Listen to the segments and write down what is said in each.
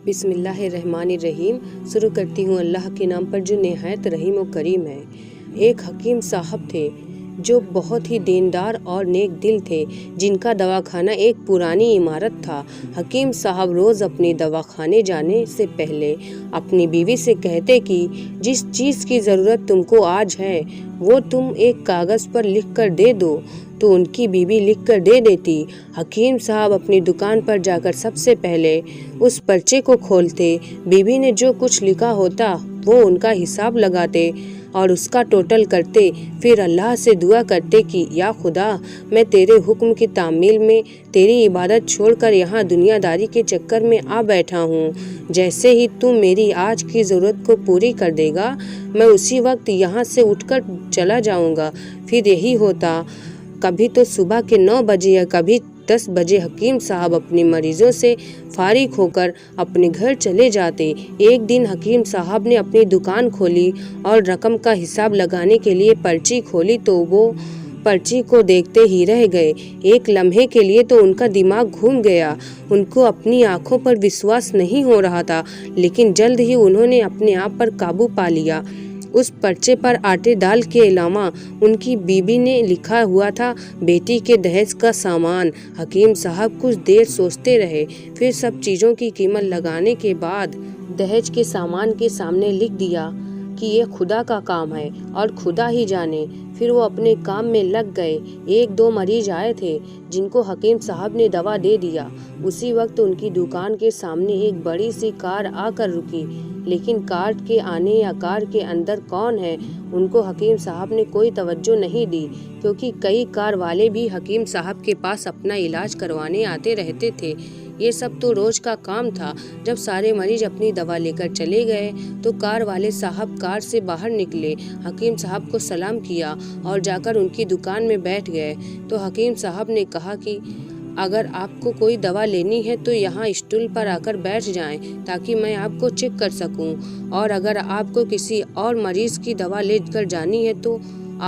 بسم اللہ الرحمن الرحیم۔ شروع کرتی ہوں اللہ کے نام پر جو نہایت رحیم و کریم ہے۔ ایک حکیم صاحب تھے جو بہت ہی دیندار اور نیک دل تھے، جن کا دواخانہ ایک پرانی عمارت تھا۔ حکیم صاحب روز اپنے دواخانے جانے سے پہلے اپنی بیوی سے کہتے کہ جس چیز کی ضرورت تم کو آج ہے وہ تم ایک کاغذ پر لکھ کر دے دو، تو ان کی بیوی لکھ کر دے دیتی۔ حکیم صاحب اپنی دکان پر جا کر سب سے پہلے اس پرچے کو کھولتے، بیوی نے جو کچھ لکھا ہوتا وہ ان کا حساب لگاتے اور اس کا ٹوٹل کرتے، پھر اللہ سے دعا کرتے کہ یا خدا، میں تیرے حکم کی تعمیل میں تیری عبادت چھوڑ کر یہاں دنیا داری کے چکر میں آ بیٹھا ہوں، جیسے ہی تم میری آج کی ضرورت کو پوری کر دے گا میں اسی وقت یہاں سے اٹھ کر چلا جاؤں گا۔ پھر یہی ہوتا، کبھی تو صبح کے 9 بجے یا کبھی 10 بجے حکیم صاحب اپنے مریضوں سے فارغ ہو کر اپنے گھر چلے جاتے۔ ایک دن حکیم صاحب نے اپنی دکان کھولی اور رقم کا حساب لگانے کے لیے پرچی کھولی تو وہ پرچی کو دیکھتے ہی رہ گئے۔ ایک لمحے کے لیے تو ان کا دماغ گھوم گیا، ان کو اپنی آنکھوں پر وشواس نہیں ہو رہا تھا، لیکن جلد ہی انہوں نے اپنے آپ پر قابو پا لیا۔ اس پرچے پر آٹے دال کے علاوہ ان کی بیوی نے لکھا ہوا تھا بیٹی کے دہیج کا سامان۔ حکیم صاحب کچھ دیر سوچتے رہے، پھر سب چیزوں کی قیمت لگانے کے بعد دہیج کے سامان کے سامنے لکھ دیا کہ یہ خدا کا کام ہے اور خدا ہی جانے۔ پھر وہ اپنے کام میں لگ گئے۔ 1-2 مریض آئے تھے جن کو حکیم صاحب نے دوا دے دیا۔ اسی وقت ان کی دکان کے سامنے ایک بڑی سی کار آ کر رکی، لیکن کار کے آنے یا کار کے اندر کون ہے ان کو حکیم صاحب نے کوئی توجہ نہیں دی، کیونکہ کئی کار والے بھی حکیم صاحب کے پاس اپنا علاج کروانے آتے رہتے تھے۔ یہ سب تو روز کا کام تھا۔ جب سارے مریض اپنی دوا لے کر چلے گئے تو کار والے صاحب کار سے باہر نکلے، حکیم صاحب کو سلام کیا اور جا کر ان کی دکان میں بیٹھ گئے۔ تو حکیم صاحب نے کہا کہ اگر آپ کو کوئی دوا لینی ہے تو یہاں اسٹول پر آ کر بیٹھ جائیں تاکہ میں آپ کو چیک کر سکوں، اور اگر آپ کو کسی اور مریض کی دوا لے کر جانی ہے تو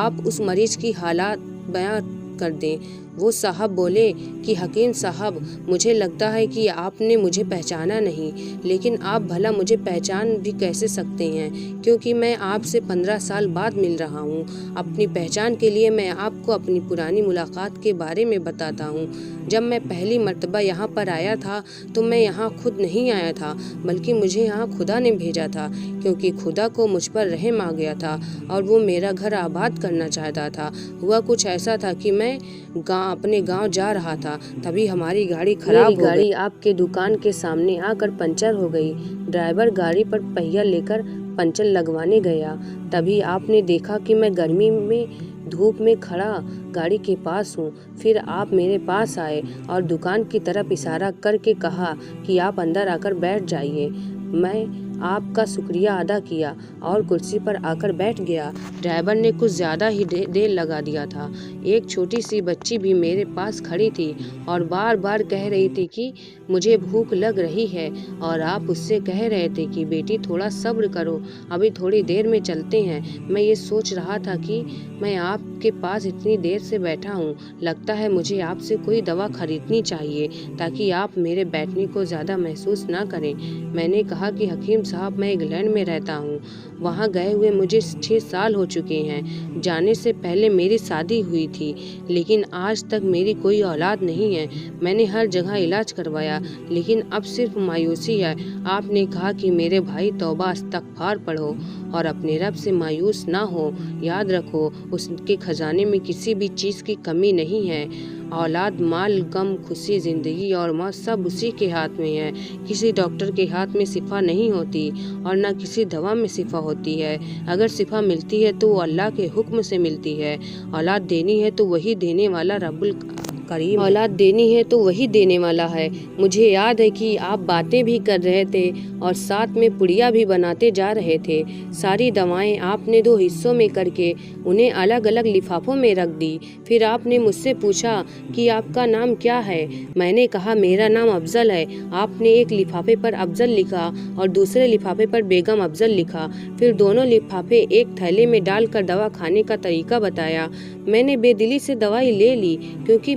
آپ اس مریض کی حالات بیان کر دیں۔ وہ صاحب بولے کہ حکیم صاحب، مجھے لگتا ہے کہ آپ نے مجھے پہچانا نہیں، لیکن آپ بھلا مجھے پہچان بھی کیسے سکتے ہیں، کیونکہ میں آپ سے 15 سال بعد مل رہا ہوں۔ اپنی پہچان کے لیے میں آپ کو اپنی پرانی ملاقات کے بارے میں بتاتا ہوں۔ جب میں پہلی مرتبہ یہاں پر آیا تھا تو میں یہاں خود نہیں آیا تھا، بلکہ مجھے یہاں خدا نے بھیجا تھا، کیونکہ خدا کو مجھ پر رحم آ گیا تھا اور وہ میرا گھر آباد کرنا چاہتا تھا۔ ہوا کچھ ایسا تھا کہ میں اپنے گاؤں جا رہا تھا، تبھی ہماری گاڑی خراب ہو گئی۔ گاڑی آپ کے دکان کے سامنے آ کر پنچر ہو گئی۔ ڈرائیور گاڑی پر پہیہ لے کر پنچر لگوانے گیا، تبھی آپ نے دیکھا کہ میں گرمی میں دھوپ میں کھڑا گاڑی کے پاس ہوں۔ پھر آپ میرے پاس آئے اور دکان کی طرف اشارہ کر کے کہا کہ آپ اندر آ کر بیٹھ جائیے۔ میں آپ کا شکریہ ادا کیا اور کرسی پر آ کر بیٹھ گیا۔ ڈرائیور نے کچھ زیادہ ہی دیر لگا دیا تھا۔ ایک چھوٹی سی بچی بھی میرے پاس کھڑی تھی اور بار بار کہہ رہی تھی کہ مجھے بھوک لگ رہی ہے، اور آپ اس سے کہہ رہے تھے کہ بیٹی تھوڑا صبر کرو، ابھی تھوڑی دیر میں چلتے ہیں۔ میں یہ سوچ رہا تھا کہ میں آپ کے پاس اتنی دیر سے بیٹھا ہوں، لگتا ہے مجھے آپ سے کوئی دوا خریدنی چاہیے تاکہ آپ میرے بیٹھنے کو زیادہ محسوس نہ کریں۔ میں نے کہا کہ حکیم صاحب، میں انگلینڈ میں رہتا ہوں، وہاں گئے ہوئے مجھے 6 سال ہو چکے ہیں۔ جانے سے پہلے میری شادی ہوئی تھی، لیکن آج تک میری کوئی اولاد نہیں ہے۔ میں نے ہر جگہ علاج کروایا، لیکن اب صرف مایوسی ہے۔ آپ نے کہا کہ میرے بھائی توبہ استغفار پڑھو اور اپنے رب سے مایوس نہ ہو۔ یاد رکھو، اس کے خزانے میں کسی بھی چیز کی کمی نہیں ہے۔ اولاد، مال، غم، خوشی، زندگی اور موت سب اسی کے ہاتھ میں ہے۔ کسی ڈاکٹر کے ہاتھ میں شفا نہیں ہوتی اور نہ کسی دوا میں شفا ہوتی ہے۔ اگر شفا ملتی ہے تو وہ اللہ کے حکم سے ملتی ہے۔ اولاد دینی ہے تو وہی دینے والا رب الکریم، اولاد دینی ہے تو وہی دینے والا ہے۔ مجھے یاد ہے کہ آپ باتیں بھی کر رہے تھے اور ساتھ میں پڑیا بھی بناتے جا رہے تھے۔ ساری دوائیں آپ نے 2 حصوں میں کر کے انہیں الگ الگ لفافوں میں رکھ دی۔ پھر آپ نے مجھ سے پوچھا کہ آپ کا نام کیا ہے؟ میں نے کہا میرا نام افضل ہے۔ آپ نے ایک لفافے پر افضل لکھا اور دوسرے لفافے پر بیگم افضل لکھا، پھر دونوں لفافے ایک تھیلے میں ڈال کر دوا کھانے کا طریقہ بتایا۔ میں نے بے دلی سے دوائی لے لی، کیونکہ